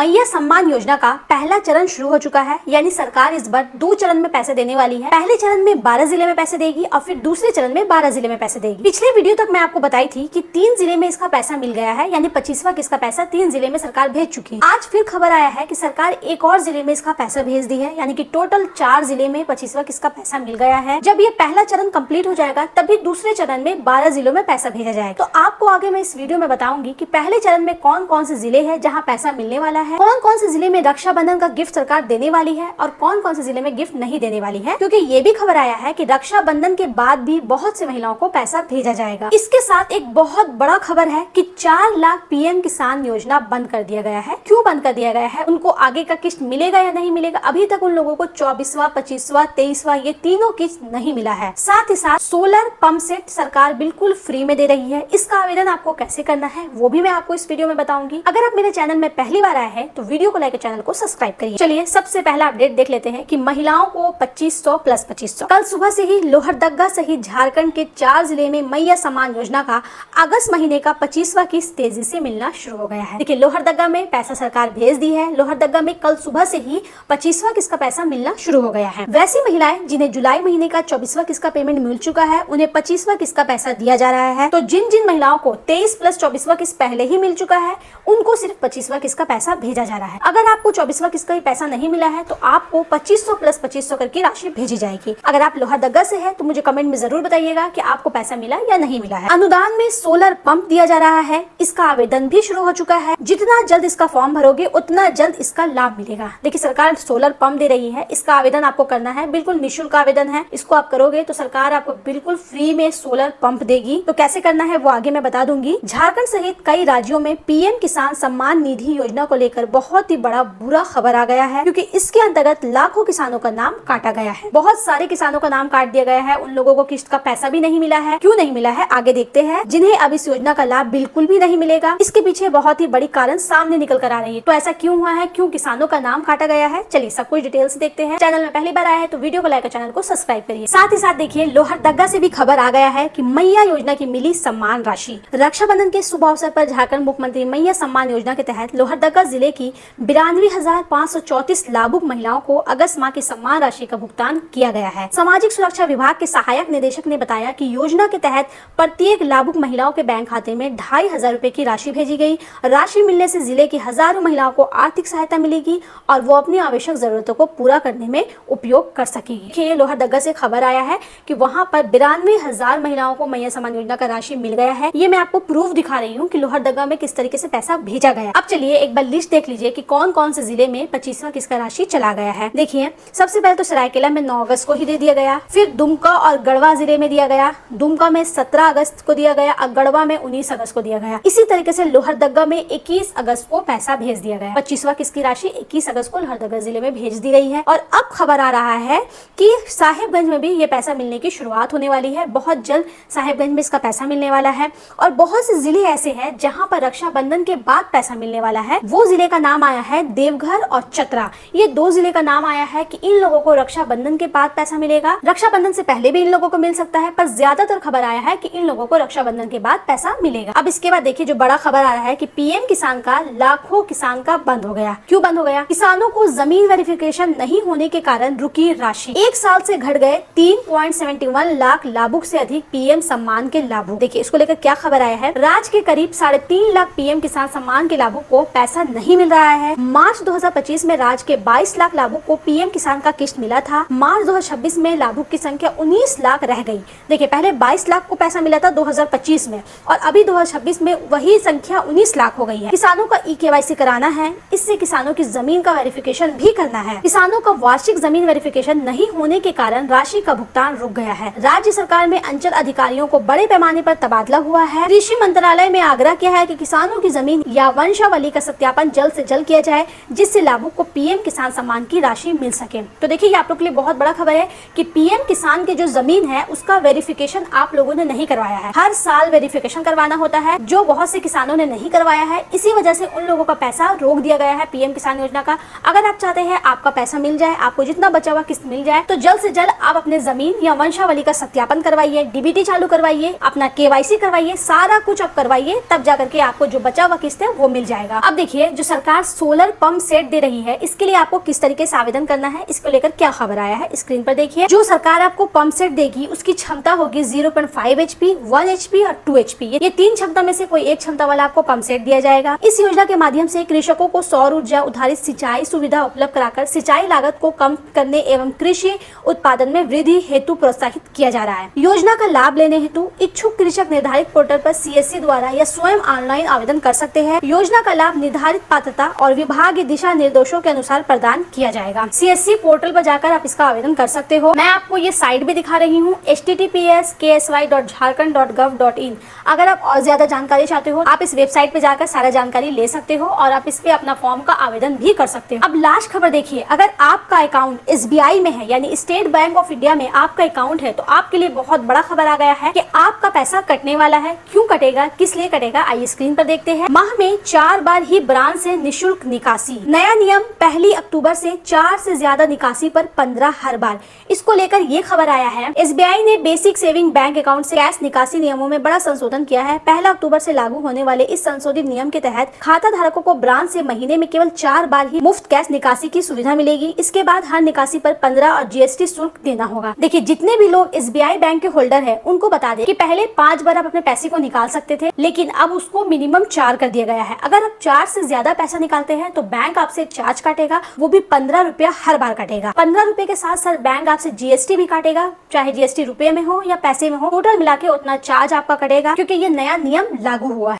मैया सम्मान योजना का पहला चरण शुरू हो चुका है, यानी सरकार इस बार 2 चरण में पैसे देने वाली है। पहले चरण में 12 जिले में पैसे देगी और फिर दूसरे चरण में 12 जिले में पैसे देगी। पिछले वीडियो तक मैं आपको बताई थी कि 3 जिले में इसका पैसा मिल गया है, यानी 25वां किस्त का पैसा 3 जिले में सरकार भेज चुकी है। आज फिर खबर आया है कि सरकार एक और जिले में इसका पैसा भेज दी है, यानी कि टोटल 4 जिले में 25वां किस्त का पैसा मिल गया है। जब ये पहला चरण कंप्लीट हो जाएगा तभी दूसरे चरण में 12 जिलों में पैसा भेजा जाएगा। तो आपको आगे मैं इस वीडियो में बताऊंगी कि पहले चरण में कौन कौन से जिले हैं जहाँ पैसा मिलने वाला है, कौन कौन से जिले में रक्षाबंधन का गिफ्ट सरकार देने वाली है और कौन कौन से जिले में गिफ्ट नहीं देने वाली है, क्योंकि ये भी खबर आया है कि रक्षाबंधन के बाद भी बहुत सी महिलाओं को पैसा भेजा जाएगा। इसके साथ एक बहुत बड़ा खबर है कि 4 लाख पीएम किसान योजना बंद कर दिया गया है। क्यों बंद कर दिया गया है, उनको आगे का किस्त मिलेगा या नहीं मिलेगा, अभी तक उन लोगों को 24वां, 25वां, 23वां ये तीनों किस्त नहीं मिला है। साथ ही साथ सोलर पंप सेट सरकार बिल्कुल फ्री में दे रही है। इसका आवेदन आपको कैसे करना है वो भी मैं आपको इस वीडियो में बताऊंगी। अगर आप मेरे चैनल में पहली बार आए हैं तो वीडियो को लाइक, चैनल को सब्सक्राइब करिए। चलिए सबसे पहला अपडेट देख लेते हैं कि महिलाओं को 2500 प्लस 2500। कल सुबह से ही लोहरदगा सहित झारखंड के 4 जिले में मैया सम्मान योजना का अगस्त महीने का 25वां किस्त तेजी से मिलना शुरू हो गया है। देखिए लोहरदगा में पैसा सरकार भेज दी है। लोहरदगा में कल सुबह से ही 25वां किस्त का पैसा मिलना शुरू हो गया है। वैसी महिलाएं जिन्हें जुलाई महीने का 24वां किस्त का पेमेंट मिल चुका है, उन्हें 25वां किस्त का पैसा दिया जा रहा है। तो जिन जिन महिलाओं को 23 प्लस 24वां किस्त पहले ही मिल चुका है, उनको सिर्फ 25वां किस्त का पैसा भेजा जा रहा है। अगर आपको 24वां किस्त का पैसा नहीं मिला है तो आपको 2500 प्लस 2500 करके राशि भेजी जाएगी। अगर आप लोहरदगा से है तो मुझे कमेंट में जरूर बताइएगा कि आपको पैसा मिला या नहीं मिला है। अनुदान में सोलर पंप दिया जा रहा है, इसका आवेदन भी शुरू हो चुका है। जितना जल्द इसका फॉर्म भरोगे उतना जल्द इसका लाभ मिलेगा। देखिए सरकार सोलर पंप दे रही है, इसका आवेदन आपको करना है, बिल्कुल निःशुल्क आवेदन है। इसको आप करोगे तो सरकार आपको बिल्कुल फ्री में सोलर पंप देगी। तो कैसे करना है वो आगे मैं बता दूंगी। झारखंड सहित कई राज्यों में पीएम किसान सम्मान निधि योजना को लेकर बहुत ही बड़ा बुरा खबर आ गया है, क्योंकि इसके अंतर्गत लाखों किसानों का नाम काटा गया है। बहुत सारे किसानों का नाम काट दिया गया है। उन लोगों को किस्त का पैसा भी नहीं मिला है। क्यों नहीं मिला है आगे देखते हैं। जिन्हें अब इस योजना का लाभ बिल्कुल भी नहीं मिलेगा, इसके पीछे बहुत ही बड़ी कारण सामने निकल कर आ रही है। तो ऐसा क्यों हुआ है, क्यों किसानों का नाम काटा गया है, चलिए सब कुछ डिटेल से देखते हैं। चैनल में पहली बार आया है तो वीडियो को लाइक, चैनल को सब्सक्राइब करिए। साथ ही साथ देखिए लोहरदगा से भी खबर आ गया है कि मैया योजना की मिली सम्मान राशि। रक्षाबंधन के शुभ अवसर पर झारखंड मुख्यमंत्री मैया सम्मान योजना के तहत लोहरदगा जिले की 92,534 लाभुक महिलाओं को अगस्त माह की सम्मान राशि का भुगतान किया गया है। सामाजिक सुरक्षा विभाग के सहायक निदेशक ने बताया कि योजना के तहत प्रत्येक लाभुक महिलाओं के बैंक खाते में 2500 रुपए की राशि भेजी गई। राशि मिलने से जिले की हजारों महिलाओं को आर्थिक सहायता मिलेगी और वो अपनी आवश्यक जरूरतों को पूरा करने में उपयोग कर सकेगी। लोहरदगा से खबर आया है कि वहाँ पर 92,000 महिलाओं को मैया सम्मान योजना का राशि मिल गया है। ये मैं आपको प्रूफ दिखा रही हूँ कि लोहरदगा में किस तरीके से पैसा भेजा गया। अब चलिए एक बार लिस्ट देख लीजिए कि कौन कौन से जिले में 25वां किस्त का राशि चला गया है। देखिए सबसे पहले तो सरायकेला में 9 अगस्त को ही दे दिया गया, फिर दुमका और गढ़वा जिले में दिया गया, दुमका में 17 अगस्त को दिया गया और गढ़वा में 19 अगस्त को दिया गया। इसी तरीके से लोहरदगा में 21 अगस्त को पैसा भेज दिया गया। 25वां किस्त की राशि 21 अगस्त को लोहरदगा जिले में भेज दी गई है। और अब खबर आ रहा है कि साहेबगंज में भी ये पैसा मिलने की शुरुआत होने वाली है। बहुत जल्द साहेबगंज में इसका पैसा मिलने वाला है। और बहुत से जिले ऐसे हैं जहाँ पर रक्षाबंधन के बाद पैसा मिलने वाला है। वो जिले का नाम आया है देवघर और चतरा। ये 2 जिले का नाम आया है कि इन लोगों को रक्षाबंधन के बाद पैसा मिलेगा। रक्षाबंधन से पहले भी इन लोगों को मिल सकता है, पर ज्यादातर खबर आया है कि इन लोगों को रक्षाबंधन के बाद पैसा मिलेगा। अब इसके बाद देखिए जो बड़ा खबर आ रहा है कि पीएम किसान का लाखों किसान का बंद हो गया। क्यों बंद हो गया? किसानों को जमीन वेरिफिकेशन नहीं होने के कारण रुकी राशि। 1 साल से घट गए 3.71 लाख लाभुक से अधिक पीएम सम्मान के लाभुक। देखिए इसको लेकर क्या खबर आया है। राज्य के करीब 3.5 लाख पीएम किसान सम्मान के लाभुक को पैसा नहीं मिल रहा है। मार्च 2025 में राज्य के 22 लाख लाभुक को पीएम किसान का किस्त मिला था। मार्च 2026 में लाभुक की संख्या 19 लाख रह गई। देखिए पहले 22 लाख को पैसा मिला था 2025 में और अभी 2026 में वही संख्या 19 लाख हो गई है। किसानों का ई-केवाईसी कराना है, इससे किसानों की जमीन का वेरिफिकेशन भी करना है। किसानों का वार्षिक जमीन वेरिफिकेशन नहीं होने के कारण राशि का भुगतान रुक गया है। राज्य सरकार में अंचल अधिकारियों को बड़े पैमाने पर तबादला हुआ है। कृषि मंत्रालय में आग्रह किया है कि किसानों की जमीन या वंशावली का सत्यापन जल्द से जल्द किया जाए, जिससे लाभुक को पीएम किसान सम्मान की राशि मिल सके। तो देखिए आप लोग के लिए बहुत बड़ा खबर है कि पीएम किसान की जो जमीन है उसका वेरिफिकेशन आप लोगों ने नहीं करवाया है। हर साल वेरिफिकेशन करवाना होता है, जो बहुत से किसानों ने नहीं करवाया है। इसी वजह से उन लोगों का पैसा रोक दिया गया है पीएम किसान योजना का। अगर आप चाहते हैं आपका पैसा मिल जाए, आपको जितना बचा हुआ किस्त मिल जाए, तो जल्द से जल्द आप अपने जमीन या वंशावली का सत्यापन करवाइए, डीबीटी चालू करवाइए, अपना केवाईसी करवाइए, सारा कुछ आप करवाइए, तब जाकर के आपको जो बचा हुआ किस्त है वो मिल जाएगा। अब देखिए जो सरकार सोलर पंप सेट दे रही है, इसके लिए आपको किस तरीके से आवेदन करना है, इसको लेकर क्या खबर आया है स्क्रीन पर देखिए। जो सरकार आपको पंप सेट देगी उसकी क्षमता होगी 0.5 HP, 1 HP और 2 HP। ये 3 क्षमता में से कोई एक क्षमता वाला आपको पंप सेट दिया जाएगा। इस योजना के माध्यम से कृषकों को सौर ऊर्जा आधारित सिंचाई सुविधा उपलब्ध कराकर सिंचाई लागत को कम करने एवं कृषि उत्पादन में वृद्धि हेतु प्रोत्साहित किया जा रहा है। योजना का लाभ लेने हेतु इच्छुक कृषक निर्धारित पोर्टल पर CSC द्वारा या स्वयं ऑनलाइन आवेदन कर सकते हैं। योजना का लाभ निर्धारित पात्रता और विभागीय दिशा निर्देशों के अनुसार प्रदान किया जाएगा। CSC पोर्टल पर जाकर आप इसका आवेदन कर सकते हो। मैं आपको ये साइट भी दिखा रही हूँ https://ksy.jharkhand.gov.in। अगर आप और ज्यादा जानकारी चाहते हो आप इस वेबसाइट पे जाकर सारा जानकारी ले सकते हो और आप इस पे अपना फॉर्म का आवेदन भी कर सकते हो। अब लास्ट खबर देखिए, अगर आपका अकाउंट SBI में है यानी स्टेट बैंक ऑफ इंडिया में आपका अकाउंट है तो आपके लिए बहुत बड़ा खबर आ गया है कि आपका पैसा कटने वाला है। क्यों कटेगा, किस लिए कटेगा, आइए स्क्रीन पर देखते हैं। माह में 4 बार ही ब्रांच से निःशुल्क निकासी। नया नियम 1 अक्टूबर से 4 से ज्यादा निकासी पर 15 हर बार। इसको लेकर ये खबर आया है SBI ने बेसिक सेविंग बैंक अकाउंट से कैश निकासी नियमों में बड़ा संशोधन किया है। 1 अक्टूबर से लागू होने वाले इस संशोधित नियम के तहत खाता धारकों को ब्रांच से महीने में केवल 4 बार ही मुफ्त कैश निकासी की सुविधा मिलेगी। इसके बाद हर निकासी पर 15 और GST शुल्क देना होगा। देखिए, जितने भी लोग SBI बैंक के होल्डर है उनको बता दें कि पहले 5 बार आप अपने पैसे को निकाल सकते थे, लेकिन अब उसको मिनिमम 4 कर दिया गया है। अगर आप 4 से ज्यादा पैसा निकालते हैं तो बैंक आपसे चार्ज काटेगा, वो भी 15 रुपया हर बार काटेगा। 15 रुपए के साथ साथ बैंक आपसे GST भी काटेगा, चाहे GST रुपए में हो या पैसे में हो, टोटल मिला के उतना चार्ज आपका कटेगा क्योंकि ये नया नियम लागू हुआ है।